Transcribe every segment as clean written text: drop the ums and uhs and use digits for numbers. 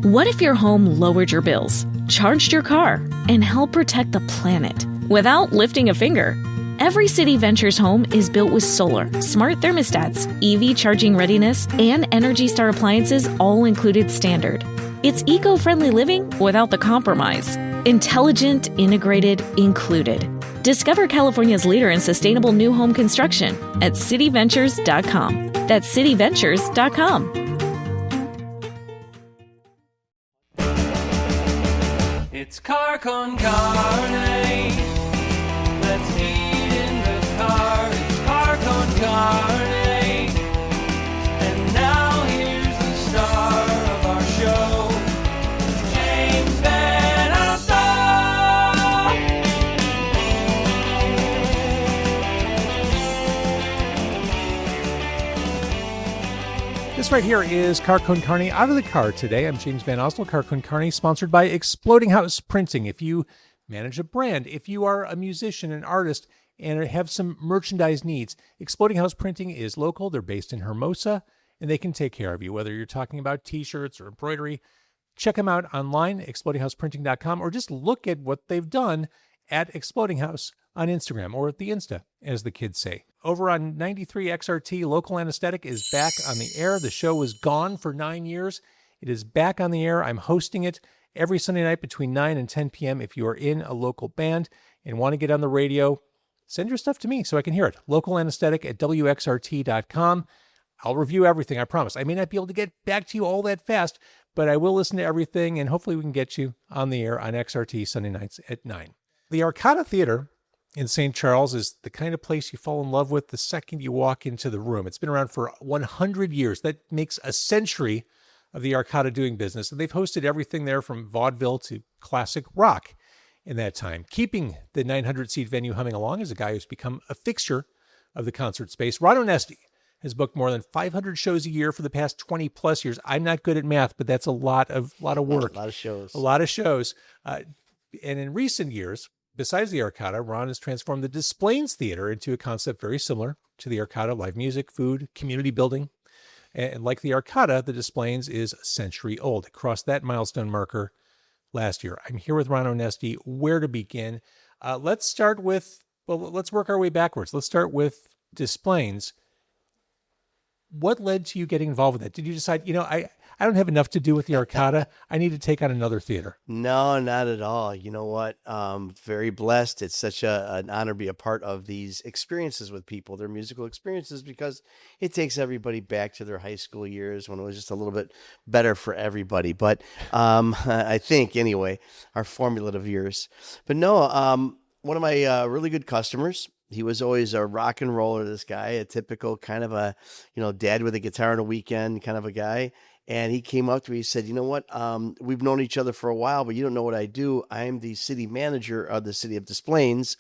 What if your home lowered your bills, charged your car, and helped protect the planet without lifting a finger? Every City Ventures home is built with solar, smart thermostats, EV charging readiness, and Energy Star appliances all included standard. It's eco-friendly living without the compromise. Intelligent, integrated, included. Discover California's leader in sustainable new home construction at cityventures.com. That's cityventures.com. It's Car Con Carne. Let's eat in the car. It's Car Con Carne. And now here's the star of our show, James VanOsdol. This right here is Car Con Carne out of the car today. I'm James VanOsdol. Car Con Carne, sponsored by Exploding House Printing. If you manage a brand, if you are a musician, an artist, and have some merchandise needs, Exploding House Printing is local. They're based in Hermosa, and they can take care of you. Whether you're talking about t-shirts or embroidery, check them out online, explodinghouseprinting.com, or just look at what they've done at Exploding House on Instagram, or at the Insta, as the kids say. Over on 93 XRT, Local Anesthetic is back on the air. The show was gone for 9 years. It is back on the air. I'm hosting it every Sunday night between 9 and 10 p.m. If you are in a local band and want to get on the radio, send your stuff to me so I can hear it. Local Anesthetic at WXRT.com. I'll review everything, I promise. I may not be able to get back to you all that fast, but I will listen to everything, and hopefully we can get you on the air on XRT Sunday nights at 9. The Arcada Theatre in St. Charles is the kind of place you fall in love with the second you walk into the room. It's been around for 100 years. That makes a century of the Arcada doing business. And they've hosted everything there from vaudeville to classic rock in that time. Keeping the 900-seat venue humming along is a guy who's become a fixture of the concert space. Ron Onesti has booked more than 500 shows a year for the past 20-plus years. I'm not good at math, but that's a lot of work. A lot of shows. A lot of shows. And in recent years, besides the Arcada, Ron has transformed the Displays Theater into a concept very similar to the Arcada: live music, food, community building. And like the Arcada, the Displays is a century old. It crossed that milestone marker last year. I'm here with Ron Onesti. Where to begin? Let's work our way backwards. Let's start with Displays. What led to you getting involved with it? Did you decide, I don't have enough to do with the Arcada, I need to take on another theater? No, not at all. You know what? Very blessed. It's such an honor to be a part of these experiences with people, their musical experiences, because it takes everybody back to their high school years when it was just a little bit better for everybody. But I think, anyway, our formative years. But no, one of my really good customers, he was always a rock and roller, this guy, a typical kind of a, dad with a guitar on a weekend kind of a guy. And he came up to me, he said, you know what, we've known each other for a while, but you don't know what I do. I'm the city manager of the city of Des Plaines,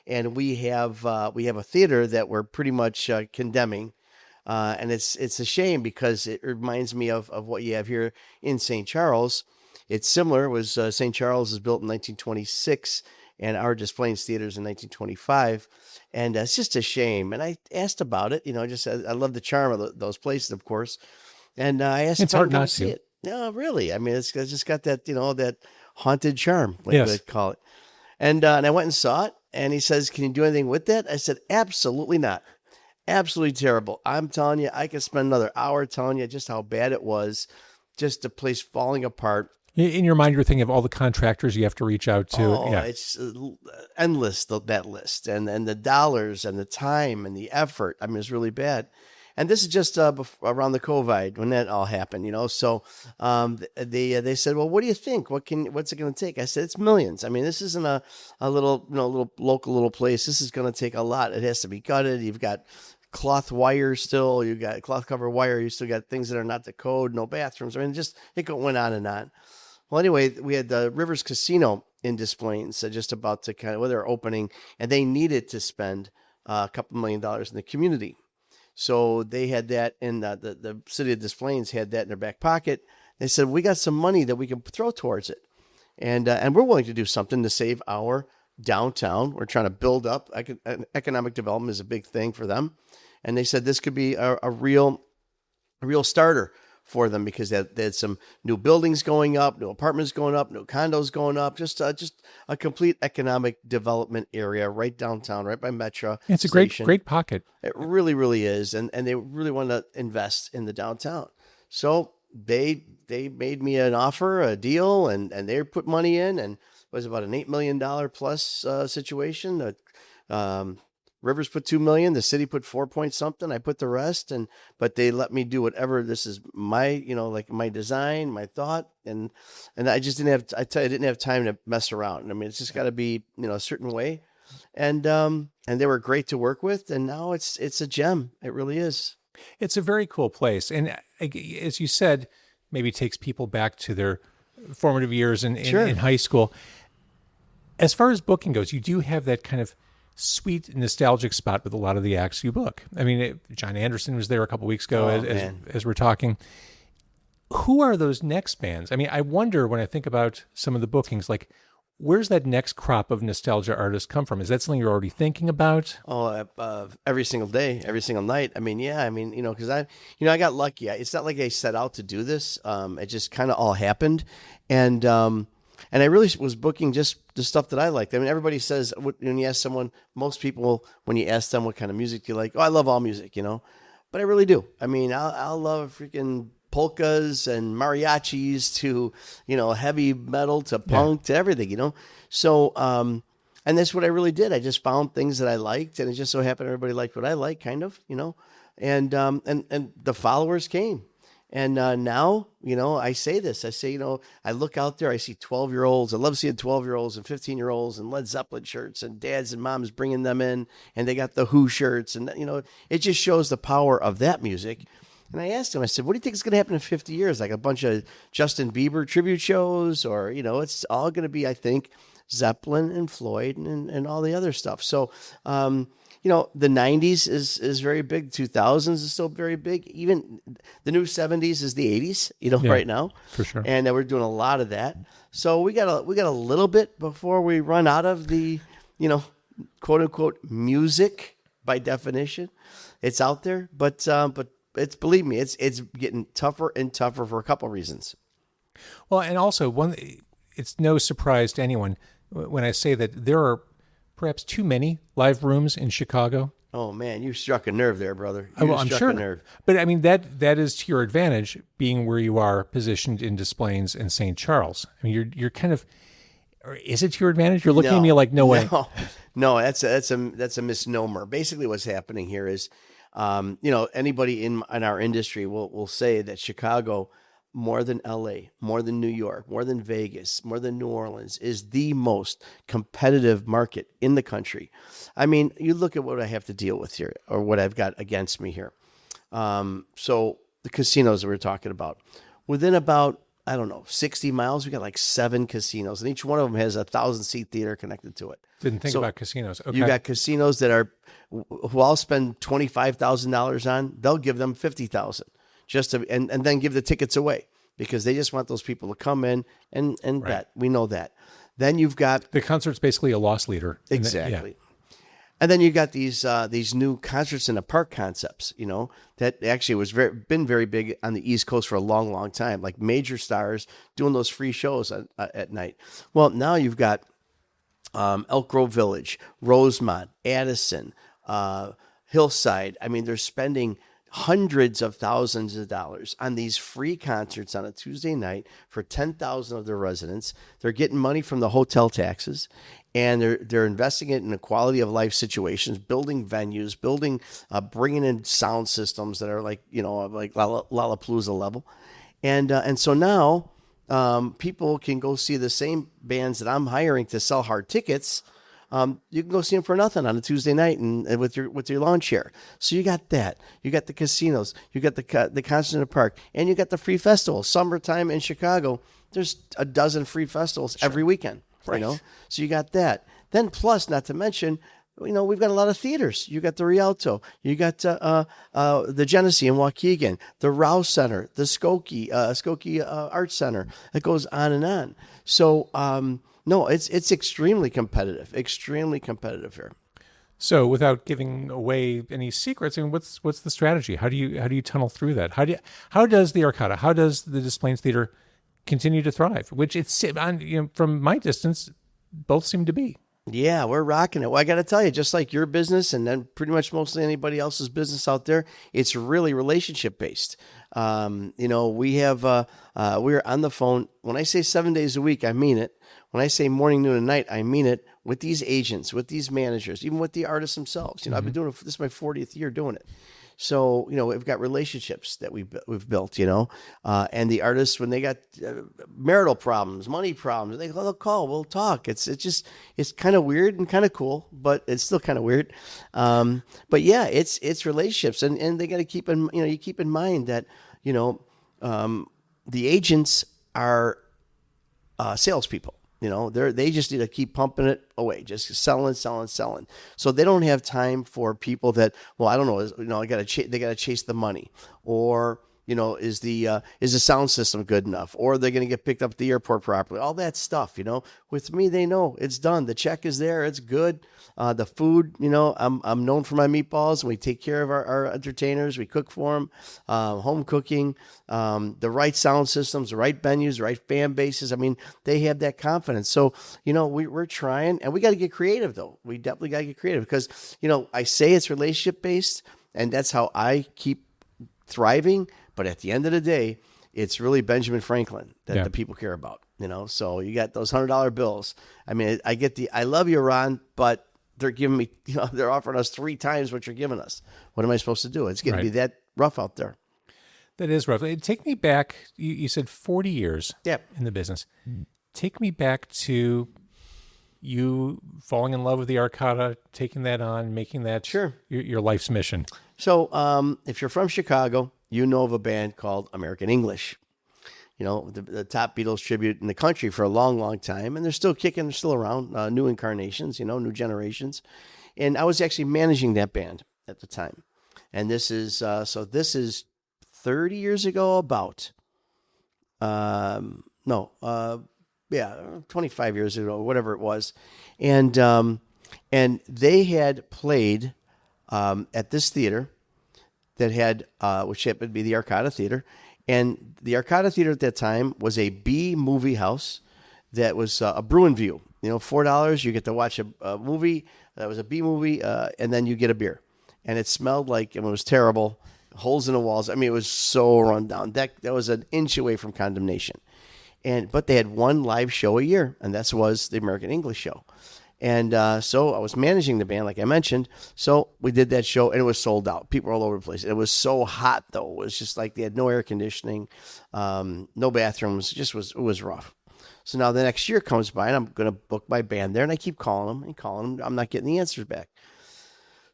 and we have a theater that we're pretty much condemning. And it's a shame because it reminds me of what you have here in St. Charles. It's similar. It was St. Charles was built in 1926, and our Des Plaines theaters in 1925. And it's just a shame. And I asked about it, I love the charm of those places, of course. And I asked it's if I hard could not see to. it. No, really. I mean, it's just got that, that haunted charm, like Yes. they call it. And I went and saw it, and he says, can you do anything with that? I said, absolutely not. Absolutely terrible. I'm telling you, I could spend another hour telling you just how bad it was, just the place falling apart. In your mind, you're thinking of all the contractors you have to reach out to. Oh, yeah. It's endless, that list, and the dollars and the time and the effort. I mean, it's really bad. And this is just around the COVID when that all happened, So they said, well, what do you think? What's it going to take? I said, it's millions. I mean, this isn't a little local place. This is going to take a lot. It has to be gutted. You've got cloth wire still. You've got cloth cover wire. You still got things that are not the code. No bathrooms. I mean, it went on and on. Well, anyway, we had the Rivers Casino in Des Plaines, just about to they're opening, and they needed to spend a couple $1 million in the community. So they had that in the city of Des Plaines had that in their back pocket. They said, we got some money that we can throw towards it. And we're willing to do something to save our downtown. We're trying to build up. Economic development is a big thing for them. And they said this could be a real starter for them because they had some new buildings going up, new apartments going up, new condos going up, just a complete economic development area right downtown, right by Metro. It's a station. great pocket. It really, really is. And they really want to invest in the downtown. So they made me an offer, a deal, and they put money in, and it was about an $8 million plus situation. Rivers put 2 million, the city put 4 point something. I put the rest, but they let me do whatever. This is my, like my design, my thought, and I just didn't have. I didn't have time to mess around. I mean, it's just got to be, a certain way, and they were great to work with, and now it's a gem. It really is. It's a very cool place, and as you said, maybe takes people back to their formative years in high school. As far as booking goes, you do have that kind of sweet nostalgic spot with a lot of the acts you book. I mean, John Anderson was there a couple weeks ago as we're talking. Who are those next bands? I mean, I wonder when I think about some of the bookings, like where's that next crop of nostalgia artists come from? Is that something you're already thinking about? Oh, every single day, every single night. I mean, yeah, because I got lucky. It's not like I set out to do this. It just kind of all happened. And I really was booking just the stuff that I liked. I mean, everybody says when you ask someone, most people, when you ask them what kind of music do you like, I love all music, but I really do. I mean, I'll love freaking polkas and mariachis to, heavy metal to punk to everything, So, and that's what I really did. I just found things that I liked, and it just so happened everybody liked what I like, kind of, and the followers came. And now, I say this. I say, I look out there, I see 12-year-olds. I love seeing 12-year-olds and 15-year-olds and Led Zeppelin shirts and dads and moms bringing them in. And they got the Who shirts. And, it just shows the power of that music. And I asked him, I said, what do you think is going to happen in 50 years? Like a bunch of Justin Bieber tribute shows or, it's all going to be, I think, Zeppelin and Floyd and all the other stuff. So, the 90s is very big. 2000s is still very big. Even the new 70s is the 80s, right now. For sure. And we're doing a lot of that. So we got a little bit before we run out of the, quote unquote music by definition. It's out there, but it's, believe me, it's getting tougher and tougher for a couple of reasons. Well, and also it's no surprise to anyone when I say that there are perhaps too many live rooms in Chicago. Oh man, you struck a nerve there, brother. I'm sure. A nerve. But I mean that is to your advantage, being where you are positioned in Des Plaines and St. Charles. I mean, you're kind of. Or is it to your advantage? You're looking at me like no way. No, that's a misnomer. Basically, what's happening here is, anybody in our industry will say that Chicago, more than LA, more than New York, more than Vegas, more than New Orleans, is the most competitive market in the country. I mean, you look at what I have to deal with here, or what I've got against me here. So the casinos that we're talking about, within about, 60 miles, we got like 7 casinos, and each one of them has a 1,000-seat theater connected to it. Didn't think about casinos. Okay. You got casinos that who I'll spend $25,000 on, they'll give them $50,000. And then give the tickets away because they just want those people to come in and right. Bet. We know that. Then you've got the concert's basically a loss leader. Exactly. And then you got these new concerts in the park concepts, that actually was been very big on the East Coast for a long, long time, like major stars doing those free shows at night. Well, now you've got Elk Grove Village, Rosemont, Addison, Hillside. I mean, they're spending hundreds of thousands of dollars on these free concerts on a Tuesday night for 10,000 of their residents. They're getting money from the hotel taxes, and they're investing it in a quality of life situations, building venues, bringing in sound systems that are like Lollapalooza level, and so now people can go see the same bands that I'm hiring to sell hard tickets. You can go see them for nothing on a Tuesday night and with your lawn chair. So you got that. You got the casinos. You got the concert in the park, and you got the free festivals. Summertime in Chicago, there's a dozen free festivals every weekend. Right. So you got that. Then plus, not to mention, we've got a lot of theaters. You got the Rialto. You got the Genesee in Waukegan, the Rouse Center, the Skokie Art Center. It goes on and on. So. No, it's extremely competitive here. So, without giving away any secrets, I mean, what's the strategy? How do you tunnel through that? How does the Arcada, how does the Des Plaines Theater continue to thrive? Which it's from my distance, both seem to be. Yeah, we're rocking it. Well, I got to tell you, just like your business and then pretty much mostly anybody else's business out there, it's really relationship based. We have, we're on the phone. When I say 7 days a week, I mean it. When I say morning, noon, and night, I mean it with these agents, with these managers, even with the artists themselves. I've been doing it. This is my 40th year doing it. So, we've got relationships that we've built, and the artists, when they got marital problems, money problems, they'll call, we'll talk. It's kind of weird and kind of cool, but it's still kind of weird. But yeah, it's relationships, and they got to keep you keep in mind that, the agents are salespeople. They just need to keep pumping it away, just selling. So they don't have time for people that, well, I don't know, they got to chase the money, or is the sound system good enough, or are they going to get picked up at the airport properly? All that stuff, With me, they know it's done. The check is there. It's good. The food, I'm known for my meatballs. We take care of our entertainers. We cook for them. Home cooking, the right sound systems, the right venues, the right fan bases. I mean, they have that confidence. So, we're trying, and we got to get creative though. We definitely got to get creative because, I say it's relationship based, and that's how I keep thriving. But at the end of the day, it's really Benjamin Franklin that the people care about, So you got those $100 bills. I mean, I love you, Ron, but they're giving me, they're offering us 3 times what you're giving us. What am I supposed to do? It's going to be that rough out there. That is rough. Take me back. You said 40 years in the business. Take me back to you falling in love with the Arcada, taking that on, making that your life's mission. So if you're from Chicago, you know of a band called American English. The top Beatles tribute in the country for a long, long time. And they're still kicking, they're still around, new incarnations, new generations. And I was actually managing that band at the time. And this is 30 years ago about. 25 years ago, whatever it was. And they had played at this theater that had, which happened to be the Arcada Theatre. And the Arcada Theatre at that time was a B movie house that was a Bruin View. $4, you get to watch a movie that was a B movie, and then you get a beer. And it smelled like, it was terrible, holes in the walls. I mean, it was so run down. That was an inch away from condemnation. But they had one live show a year, and that was the American English show. And so I was managing the band, like I mentioned. So we did that show, and it was sold out. People were all over the place. It was so hot, though. It was just like they had no air conditioning, no bathrooms. It was rough. So now the next year comes by, and I'm going to book my band there, and I keep calling them. I'm not getting the answers back.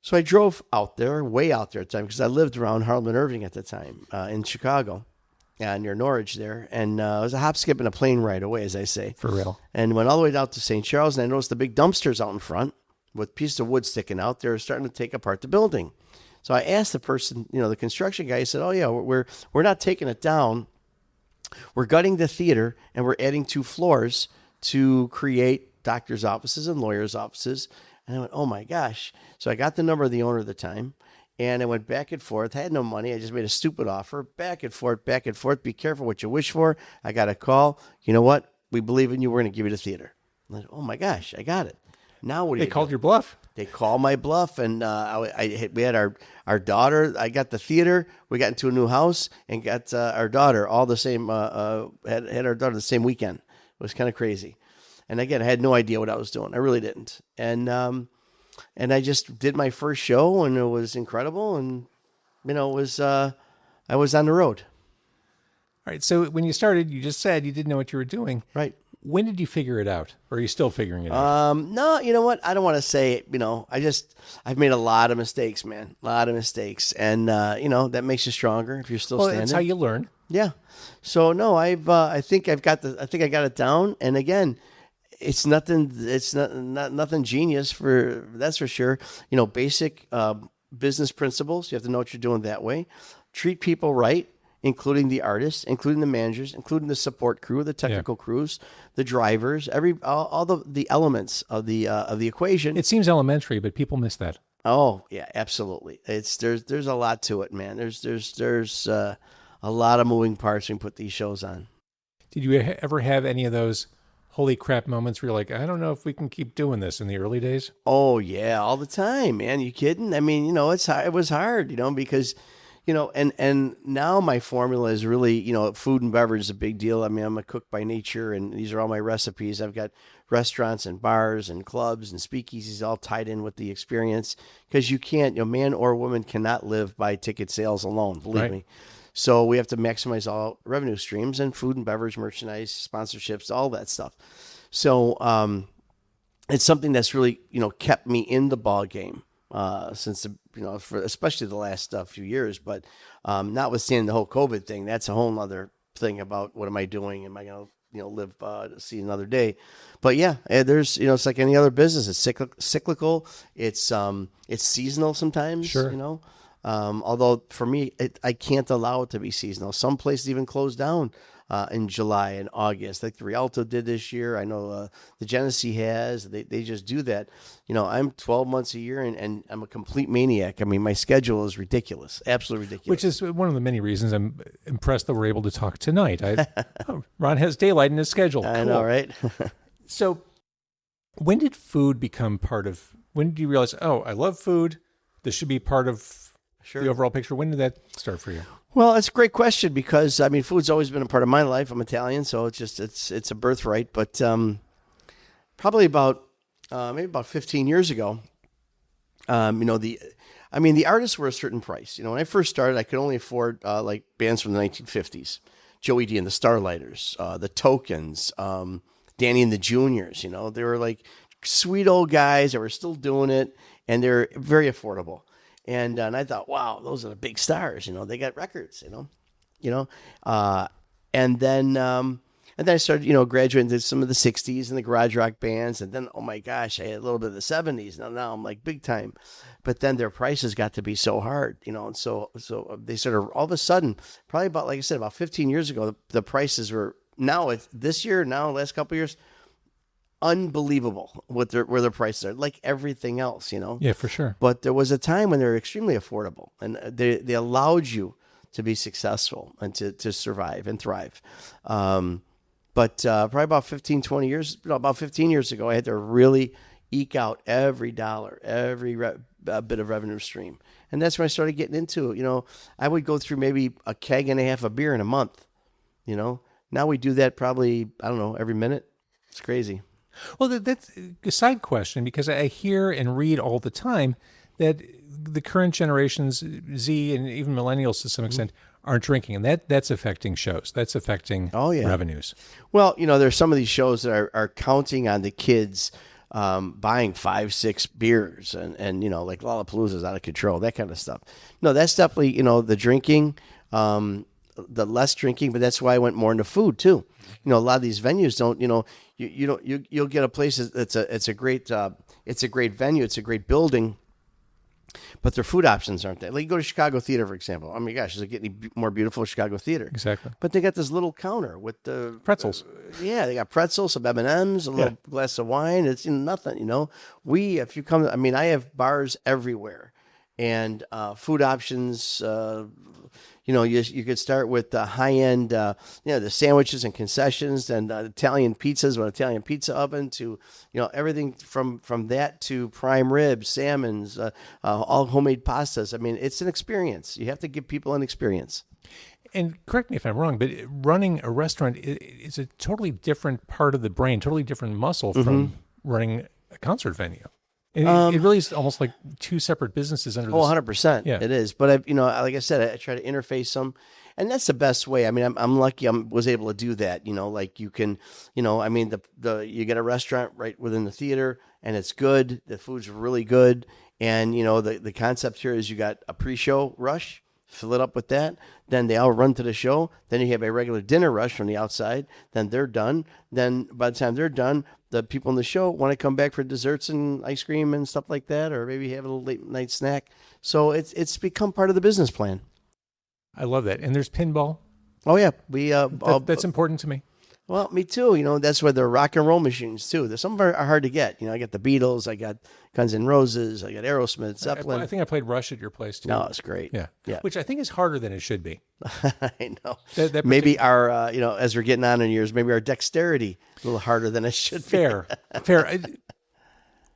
So I drove out there, way out there at the time, because I lived around Harlem and Irving at the time in Chicago. Near Norwich there, and it was a hop, skip, and a plane ride away, as I say. For real. And went all the way down to St. Charles, and I noticed the big dumpsters out in front with pieces of wood sticking out. They were starting to take apart the building. So I asked the person, the construction guy, he said, "Oh yeah, we're not taking it down. We're gutting the theater, and we're adding 2 floors to create doctors' offices and lawyers' offices." And I went, "Oh my gosh!" So I got the number of the owner at the time. And I went back and forth. I had no money. I just made a stupid offer. Back and forth. Be careful what you wish for. I got a call. You know what? We believe in you. We're going to give you the theater. I'm like, oh my gosh, I got it. Now what do you do? They called your bluff. They called my bluff. And we had our daughter. I got the theater. We got into a new house and got our daughter all the same. Had our daughter the same weekend. It was kind of crazy. And again, I had no idea what I was doing. I really didn't. And I just did my first show, and it was incredible. And, I was on the road. All right. So when you started, you just said you didn't know what you were doing. Right. When did you figure it out? Or are you still figuring it out? No, you know what? I don't want to say, I've made a lot of mistakes, man. A lot of mistakes. And, that makes you stronger if you're still standing. That's how you learn. Yeah. So, no, I think I got it down. And again, it's nothing genius that's for sure. Basic business principles. You have to know what you're doing that way. Treat people right including the artists, including the managers, including the support crew, the technical crews, the drivers, all the elements of the equation. It seems elementary, but people miss that. Oh yeah, absolutely. There's a lot to it, man. There's a lot of moving parts when we put these shows on. Did you ever have any of those holy crap moments where you're like, I don't know if we can keep doing this in the early days? Oh yeah, all the time, man. You kidding? I mean, it was hard, because, and now my formula is really, food and beverage is a big deal. I mean, I'm a cook by nature, and these are all my recipes. I've got restaurants and bars and clubs and speakeasies all tied in with the experience, because you can't, man or woman cannot live by ticket sales alone, believe me. So we have to maximize all revenue streams, and food and beverage, merchandise, sponsorships, all that stuff. So it's something that's really, kept me in the ball game since, for especially the last few years. But notwithstanding the whole COVID thing, that's a whole other thing about what am I doing? Am I going to, live to see another day? But yeah, there's, it's like any other business. It's cyclical. It's seasonal sometimes, Sure. Although for me, I can't allow it to be seasonal. Some places even close down in July and August, like the Rialto did this year. I know the Genesee has. They just do that. I'm 12 months a year, and I'm a complete maniac. I mean, my schedule is ridiculous, absolutely ridiculous. Which is one of the many reasons I'm impressed that we're able to talk tonight. Ron has daylight in his schedule. I know, right? So when did food become when did you realize, I love food, this should be part of the overall picture? When did that start for you? Well, it's a great question, because I mean, food's always been a part of my life. I'm Italian, so it's a birthright. But probably maybe about 15 years ago, the artists were a certain price. When I first started, I could only afford like bands from the 1950s, Joey D and the Starlighters, the Tokens, Danny and the Juniors. They were like sweet old guys that were still doing it, and they're very affordable. And I thought, wow, those are the big stars. They got records. And then I started, graduating to some of the '60s and the garage rock bands, and then, oh my gosh, I had a little bit of the '70s. Now I'm like big time, but then their prices got to be so hard, and so they sort of all of a sudden, probably about, like I said, about 15 years ago, the prices were last couple of years, unbelievable where their prices are, like everything else, Yeah, for sure. But there was a time when they were extremely affordable, and they allowed you to be successful and to survive and thrive. But probably about 15 years ago, I had to really eke out every dollar, every bit of revenue stream. And that's when I started getting into it. I would go through maybe a keg and a half of beer in a month. Now we do that probably, I don't know, every minute. It's crazy. Well, that's a side question, because I hear and read all the time that the current generations, Z and even millennials to some extent, aren't drinking, and that's affecting shows. That's affecting revenues. Well, there's some of these shows that are counting on the kids buying 5-6 beers, and like Lollapalooza's out of control, that kind of stuff. No, that's definitely, the drinking, the less drinking, but that's why I went more into food too. A lot of these venues don't, you'll get a place it's a great venue, it's a great building, but their food options aren't there. Like you go to Chicago Theater, for example. Oh my gosh, does it get any more beautiful Chicago Theater? Exactly. But they got this little counter with the pretzels. They got pretzels, some M&Ms, a little glass of wine. It's nothing, if you come, I have bars everywhere, and food options. You could start with the high end, the sandwiches and concessions, and Italian pizzas with Italian pizza oven to, everything from that to prime ribs, salmons, all homemade pastas. It's an experience. You have to give people an experience. And correct me if I'm wrong, but running a restaurant is a totally different part of the brain, totally different muscle from running a concert venue. It really is almost like two separate businesses under this. 100%. Yeah. It is. But like I said, I try to interface them, and that's the best way. I'm lucky I was able to do that. Like you can, you get a restaurant right within the theater, and it's good. The food's really good. And, the concept here is you got a pre-show rush, fill it up with that. Then they all run to the show. Then you have a regular dinner rush from the outside. Then they're done. Then by the time they're done, the people in the show want to come back for desserts and ice cream and stuff like that, or maybe have a little late night snack. So it's become part of the business plan. I love that. And there's pinball. Oh yeah, we That's important to me. well, me too. That's where the rock and roll machines too. There's some are hard to get. I got the Beatles, I got Guns N' Roses, I got Aerosmith, Zeppelin. I think I played Rush at your place too. No, it's great. Yeah. Yeah. Which I think is harder than it should be. I know. That Maybe our, as we're getting on in years, maybe our dexterity a little harder than it should be. Fair.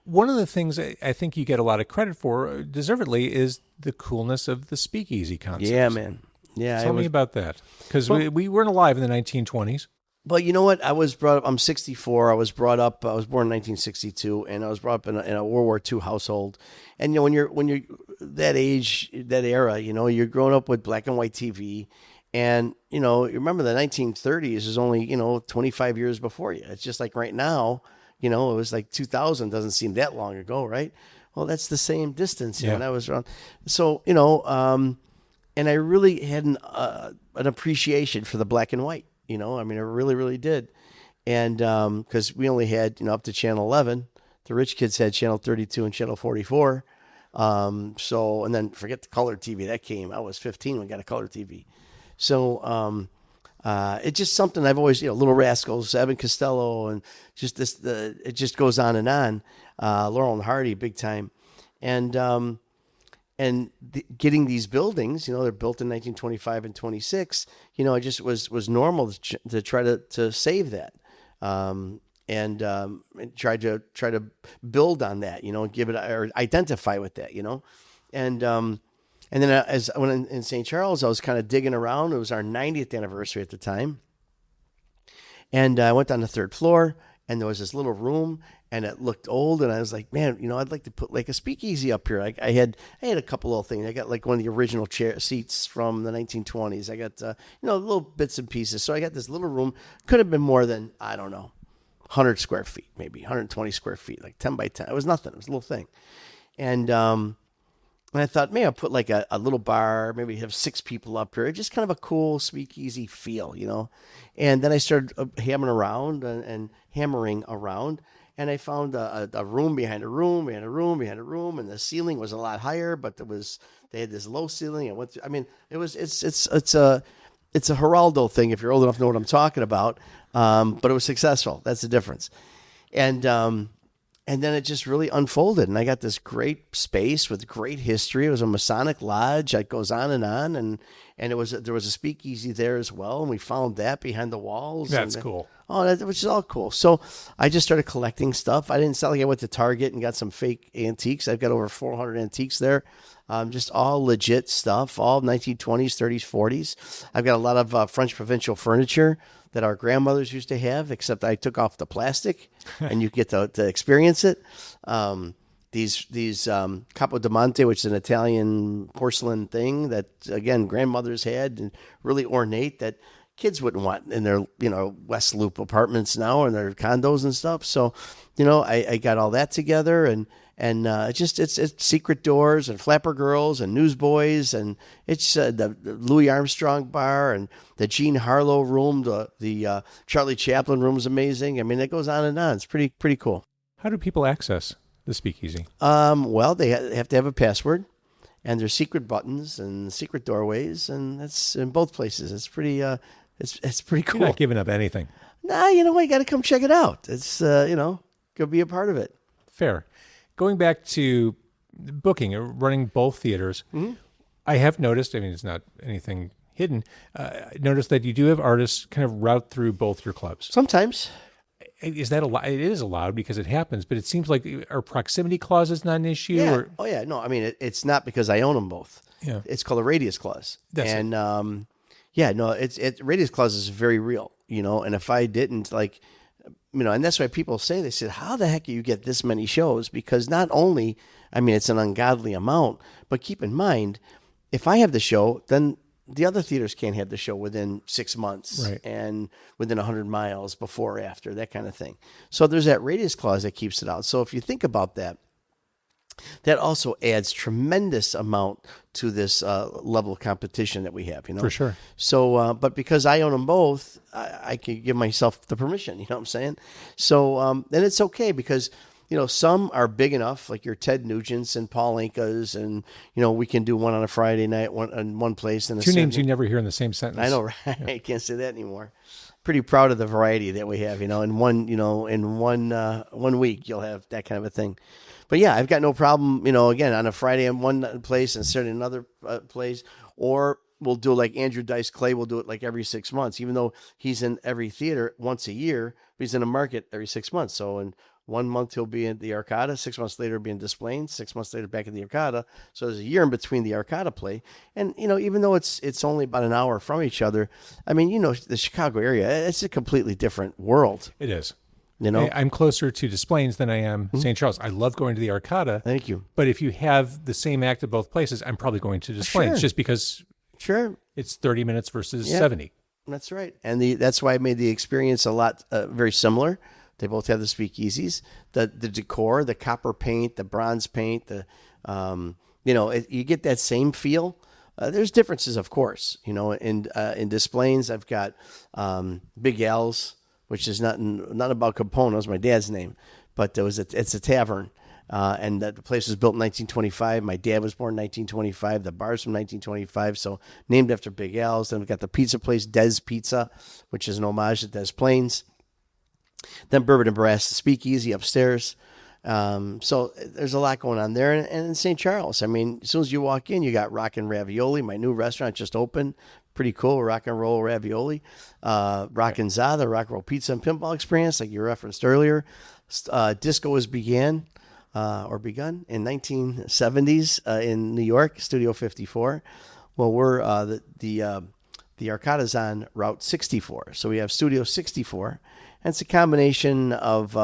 One of the things I think you get a lot of credit for, deservedly, is the coolness of the speakeasy concept. Yeah, man. Yeah. Tell me about that. Because we weren't alive in the 1920s. Well, you know what? I was brought up, I'm 64. I was born in 1962, and I was brought up in a World War II household. And, when you're that age, that era, you're growing up with black and white TV. And, you remember the 1930s is only, 25 years before you. It's just like right now, it was like 2000, doesn't seem that long ago, right? Well, that's the same distance when I was around. So, and I really had an appreciation for the black and white. I really, really did. And because we only had, up to channel 11. The rich kids had channel 32 and channel 44. And then forget the color TV that came. I was 15 when we got a color TV. So it's just something I've always, Little Rascals, Abbott Costello, and just it just goes on and on. Laurel and Hardy, big time. And getting these buildings, they're built in 1925 and 26, it just was normal to try to save that. And try to build on that, give it or identify with that, and then as I went in St. Charles, I was kind of digging around. It was our 90th anniversary at the time. And I went on the third floor, and there was this little room, and it looked old. And I was like, man, I'd like to put like a speakeasy up here. I had a couple little things. I got like one of the original chair seats from the 1920s. I got, little bits and pieces. So I got this little room. Could have been more than, I don't know, 100 square feet, maybe 120 square feet, like 10 by 10. It was nothing. It was a little thing. And I thought, maybe I'll put like a little bar, maybe have 6 people up here. Just kind of a cool speakeasy feel, And then I started hammering around and hammering around. And I found a room behind a room, behind a room, behind a room. And the ceiling was a lot higher, but they had this low ceiling. It's a Geraldo thing, if you're old enough to know what I'm talking about. But it was successful. That's the difference. And then it just really unfolded, and I got this great space with great history. It was a Masonic lodge. It goes on, and there was a speakeasy there as well, and we found that behind the walls. That's cool. Which is all cool. So I just started collecting stuff. I didn't sound like I went to Target and got some fake antiques. I've got over 400 antiques there, just all legit stuff, all 1920s, 30s, 40s. I've got a lot of French provincial furniture that our grandmothers used to have, except I took off the plastic, and you get to experience it. These Capodimonte, which is an Italian porcelain thing that, again, grandmothers had, and really ornate, that kids wouldn't want in their, West Loop apartments now, and their condos and stuff. So, I got all that together, and it's secret doors and flapper girls and newsboys, and it's the Louis Armstrong bar and the Jean Harlow room, the Charlie Chaplin room is amazing. I mean, it goes on and on. It's pretty cool. How do people access the speakeasy? Well, they have to have a password, and there's secret buttons and secret doorways, and that's in both places. It's pretty it's pretty cool. You're not giving up anything. Nah, you got to come check it out. It's go be a part of it. Fair. Going back to booking or running both theaters, I have noticed, it's not anything hidden, noticed that you do have artists kind of route through both your clubs. Sometimes. Is that allowed? It is allowed because it happens, but it seems like our proximity clause is not an issue. Yeah. Or... Oh, yeah. No, it's not because I own them both. Yeah. It's called a radius clause. That's and, it. Radius clause is very real, and if I didn't, and that's why people say, they said, how the heck do you get this many shows? Because not only, it's an ungodly amount, but keep in mind, if I have the show, then the other theaters can't have the show within 6 months, right, and within 100 miles before or after, that kind of thing. So there's that radius clause that keeps it out. So if you think about that, that also adds tremendous amount to this level of competition that we have, For sure. So, but because I own them both, I can give myself the permission, you know what I'm saying? So, and it's okay because some are big enough, like your Ted Nugents and Paul Ankas, and we can do one on a Friday night, one in one place, and Two names you never hear in the same sentence. I know, right? I can't say that anymore. Pretty proud of the variety that we have. In one week you'll have that kind of a thing. But yeah, I've got no problem. Again, on a Friday in one place and Saturday in another place, or we'll do like Andrew Dice Clay. We'll do it like every 6 months, even though he's in every theater once a year. But he's in a market every 6 months. So in 1 month he'll be in the Arcada. 6 months later he'll be in Des Plaines. 6 months later back in the Arcada. So there's a year in between the Arcada play. And even though it's only about an hour from each other, I mean, the Chicago area, it's a completely different world. It is. I'm closer to Des Plaines than I am St. Charles. I love going to the Arcada. Thank you. But if you have the same act at both places, I'm probably going to Des Plaines just because it's 30 minutes versus 70. That's right. And that's why I made the experience a lot very similar. They both have the speakeasies, the decor, the copper paint, the bronze paint, you get that same feel. There's differences, of course. In Des Plaines, I've got Big Al's, which is not about Capone. It was my dad's name, but it's a tavern. And the place was built in 1925. My dad was born in 1925. The bar's from 1925, so named after Big Al's. Then we've got the pizza place, Des Pizza, which is an homage to Des Plaines. Then Bourbon and Brass, the speakeasy upstairs. So there's a lot going on there. And in St. Charles, I mean, as soon as you walk in, you got Rock N Ravioli, my new restaurant just opened. Pretty cool, Rock and Roll Ravioli. Rock and Za, the rock and roll pizza and pinball experience, like you referenced earlier. Disco was begun in 1970s in New York, Studio 54. Well, we're the Arcada's on Route 64. So we have Studio 64. And it's a combination of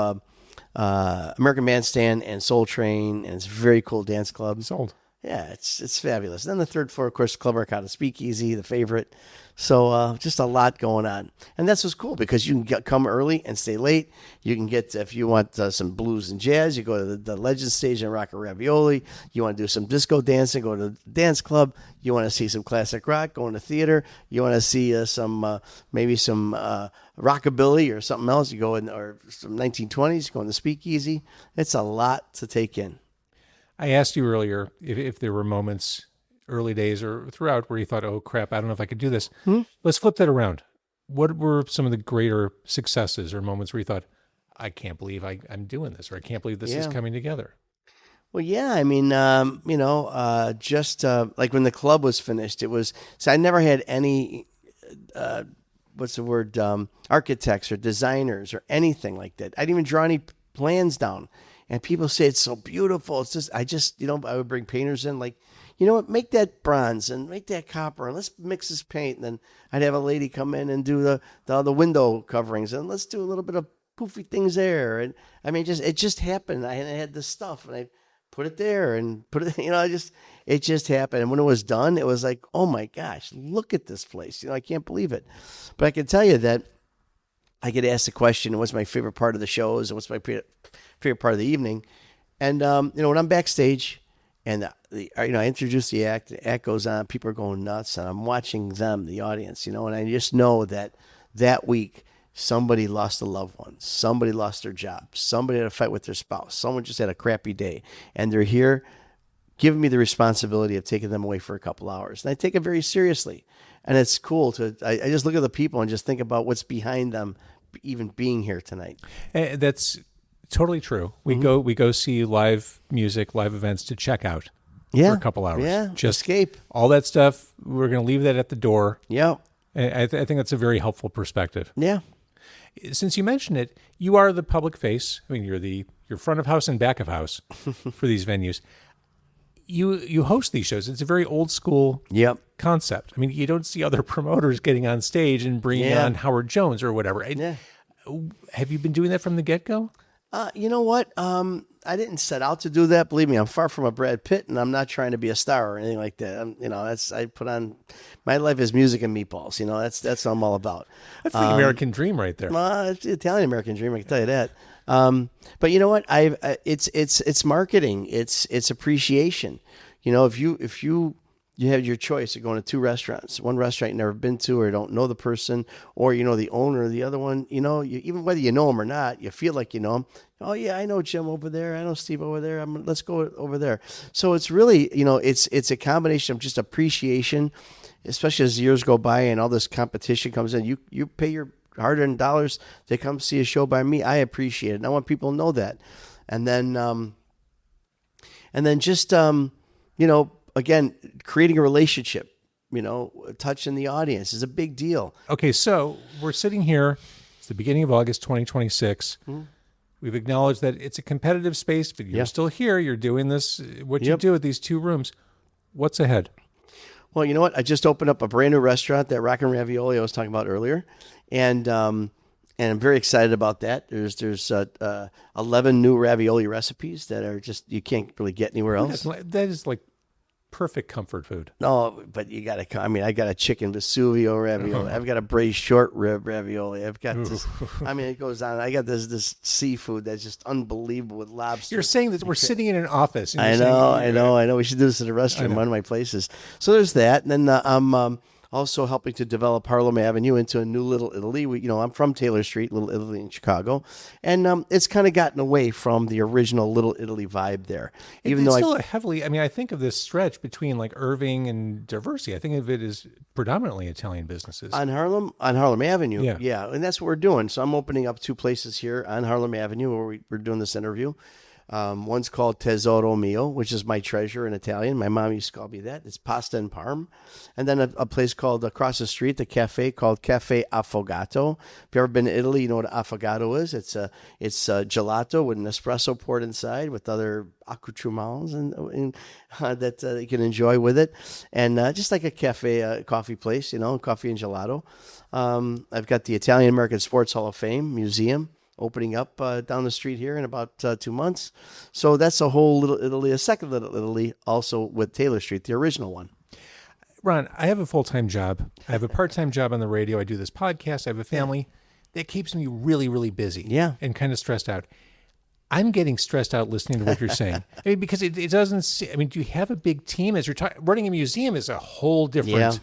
American Bandstand and Soul Train, and it's a very cool dance club. Sold. Yeah, it's fabulous. Then the third floor, of course, Club Arcada Speakeasy, the favorite. So just a lot going on. And that's what's cool, because you can come early and stay late. You can get, if you want some blues and jazz, you go to the Legend Stage and Rock and Ravioli. You want to do some disco dancing, go to the dance club. You want to see some classic rock, go in the theater. You want to see maybe some rockabilly or something else, you go in, or some 1920s, go in the Speakeasy. It's a lot to take in. I asked you earlier if there were moments, early days or throughout, where you thought, oh crap, I don't know if I could do this. Let's flip that around. What were some of the greater successes or moments where you thought, I can't believe I'm doing this, or I can't believe this is coming together? Well, yeah, I mean, just like when the club was finished, I never had any, architects or designers or anything like that. I didn't even draw any plans down. And people say it's so beautiful. It's just, I would bring painters in, like, you know what, make that bronze and make that copper and let's mix this paint. And then I'd have a lady come in and do the window coverings, and let's do a little bit of poofy things there. And I mean, it just happened. I had this stuff and I put it there and put it, it just happened. And when it was done, it was like, oh my gosh, look at this place. I can't believe it. But I can tell you that I get asked the question, what's my favorite part of the shows and what's my favorite part of the evening? And, when I'm backstage and I introduce the act goes on, people are going nuts, and I'm watching them, the audience, and I just know that week somebody lost a loved one, somebody lost their job, somebody had a fight with their spouse, someone just had a crappy day, and they're here giving me the responsibility of taking them away for a couple hours. And I take it very seriously. And it's cool I just look at the people and just think about what's behind them even being here tonight. That's totally true. We go see live music, live events to check out for a couple hours. Yeah, just escape. All that stuff, we're going to leave that at the door. Yeah. I think that's a very helpful perspective. Yeah. Since you mentioned it, you are the public face. I mean, you're front of house and back of house for these venues. You host these shows. It's a very old school concept. I mean, you don't see other promoters getting on stage and bringing on Howard Jones or whatever. Have you been doing that from the get-go? You know what? I didn't set out to do that. Believe me, I'm far from a Brad Pitt, and I'm not trying to be a star or anything like that. I put on, my life is music and meatballs. That's what I'm all about. That's the American dream right there. It's the Italian American dream, I can tell you that. But you know what? It's marketing. It's appreciation. If you you have your choice of going to two restaurants. One restaurant you've never been to or don't know the person, or you know the owner. The other one, even whether you know him or not, you feel like you know him. Oh yeah, I know Jim over there. I know Steve over there. Let's go over there. So it's really, it's a combination of just appreciation, especially as years go by and all this competition comes in. You pay your hard-earned dollars to come see a show by me. I appreciate it, and I want people to know that. And then just again, creating a relationship, touching the audience is a big deal. Okay, so we're sitting here. It's the beginning of August 2026. Mm-hmm. We've acknowledged that it's a competitive space, but you're still here. You're doing this, what you do at these two rooms. What's ahead? Well, you know what? I just opened up a brand new restaurant, that Rock N Ravioli I was talking about earlier, and I'm very excited about that. There's 11 new ravioli recipes that are just, you can't really get anywhere else. That is like perfect comfort food. No, but you got to, I got a chicken Vesuvio ravioli. I've got a braised short rib ravioli. I've got this, it goes on. I got this seafood that's just unbelievable with lobster. You're saying that we're sitting in an office. I know. We should do this at a restaurant, one of my places. So there's that. And then I'm also helping to develop Harlem Avenue into a new Little Italy. I'm from Taylor Street, Little Italy in Chicago, and it's kind of gotten away from the original Little Italy vibe there. Even it's though still heavily, I think of this stretch between like Irving and Diversey. I think of it as predominantly Italian businesses. On Harlem Avenue, yeah, and that's what we're doing. So I'm opening up two places here on Harlem Avenue where we're doing this interview. One's called Tesoro Mio, which is my treasure in Italian. My mom used to call me that. It's pasta and parm. And then a place called across the street, the cafe called Cafe Affogato. If you've ever been to Italy, you know what affogato is. It's gelato with an espresso poured inside with other accoutrements and that you can enjoy with it. And just like a cafe, coffee place, coffee and gelato. I've got the Italian American Sports Hall of Fame Museum opening up down the street here in about 2 months. So that's a whole Little Italy, a second Little Italy, also with Taylor Street, the original one. Ron, I have a full-time job. I have a part-time job on the radio. I do this podcast. I have a family. That keeps me really, really busy. Yeah. And kind of stressed out. I'm getting stressed out listening to what you're saying. Because it doesn't, do you have a big team? As you're running a museum is a whole different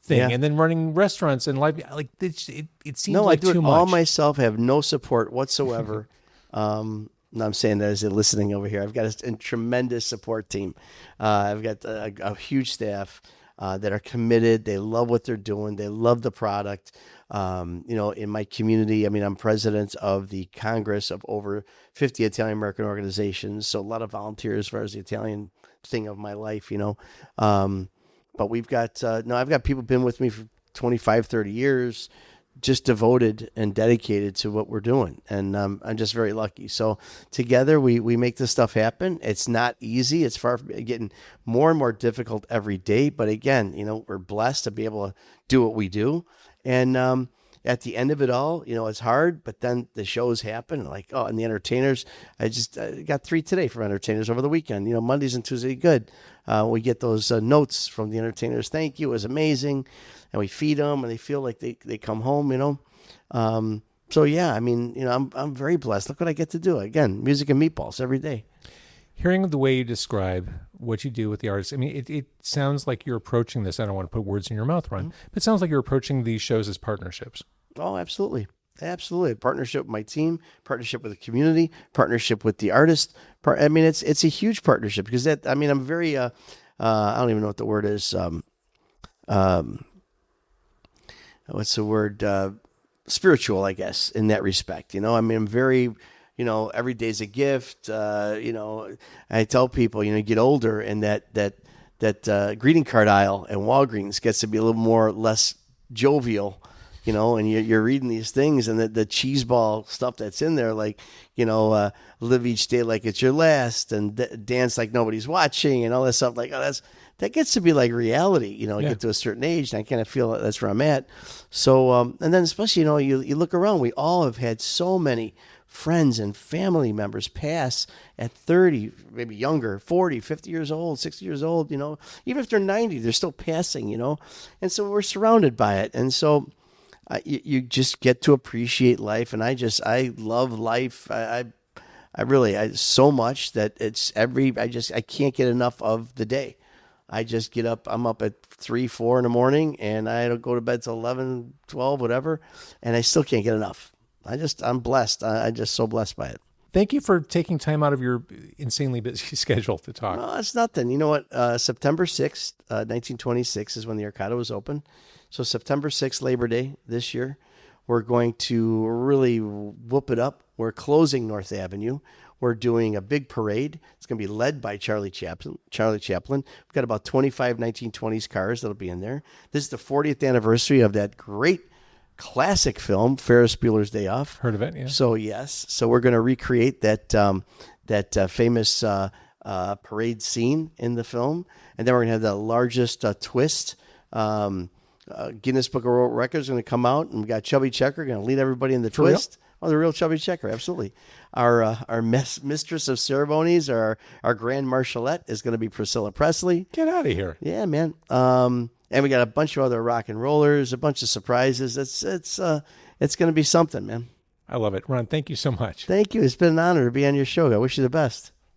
thing. Yeah. And then running restaurants and live, like it seems like too much. No, I do it all myself. I have no support whatsoever. And I'm saying that as they're listening over here. I've got a tremendous support team. I've got a huge staff that are committed. They love what they're doing. They love the product. In my community, I'm president of the Congress of over 50 Italian American organizations. So a lot of volunteers as far as the Italian thing of my life, But we've got, I've got people been with me for 25, 30 years, just devoted and dedicated to what we're doing. And I'm just very lucky. So together we make this stuff happen. It's not easy. It's far from getting more and more difficult every day. But again, we're blessed to be able to do what we do. And at the end of it all, it's hard, but then the shows happen. And the entertainers, I got 3 today from entertainers over the weekend. Mondays and Tuesdays, good. We get those notes from the entertainers. Thank you. It was amazing. And we feed them and they feel like they come home, So yeah, I'm very blessed. Look what I get to do. Again, music and meatballs every day. Hearing the way you describe what you do with the artists, it sounds like you're approaching this. I don't want to put words in your mouth, Ron, but it sounds like you're approaching these shows as partnerships. Oh, absolutely. Absolutely. Partnership with my team, partnership with the community, partnership with the artist. It's a huge partnership because I'm very, I don't even know what the word is. What's the word? Spiritual, I guess, in that respect. I'm very, every day's a gift. I tell people, you get older and that greeting card aisle at Walgreens gets to be a little more less jovial. And you're reading these things and the cheese ball stuff that's in there, live each day like it's your last and dance like nobody's watching and all that stuff. That gets to be like reality, get to a certain age and I kind of feel that's where I'm at. So, and then especially, you look around, we all have had so many friends and family members pass at 30, maybe younger, 40, 50 years old, 60 years old, even if they're 90, they're still passing, and so we're surrounded by it. And so, you just get to appreciate life, and I love life. I really so much that I can't get enough of the day. I just get up. I'm up at 3, 4 in the morning, and I don't go to bed till 11, 12, whatever, and I still can't get enough. I'm blessed. I'm just so blessed by it. Thank you for taking time out of your insanely busy schedule to talk. No, that's nothing. You know what? September 6th, 1926 is when the Arcada was open. So September 6th, Labor Day this year, we're going to really whoop it up. We're closing North Avenue. We're doing a big parade. It's going to be led by Charlie Chaplin. We've got about 25 1920s cars that'll be in there. This is the 40th anniversary of that great classic film, Ferris Bueller's Day Off. Heard of it, yeah. So, yes. So we're going to recreate that famous parade scene in the film. And then we're going to have the largest twist. Guinness Book of World Records is going to come out, and we got Chubby Checker going to lead everybody in the twist. Oh, the real Chubby Checker, absolutely. Our mistress of ceremonies, our grand marshallette is going to be Priscilla Presley. Get out of here. Yeah, man. And we got a bunch of other rock and rollers, a bunch of surprises. It's going to be something, man. I love it. Ron, thank you so much. Thank you. It's been an honor to be on your show. I wish you the best.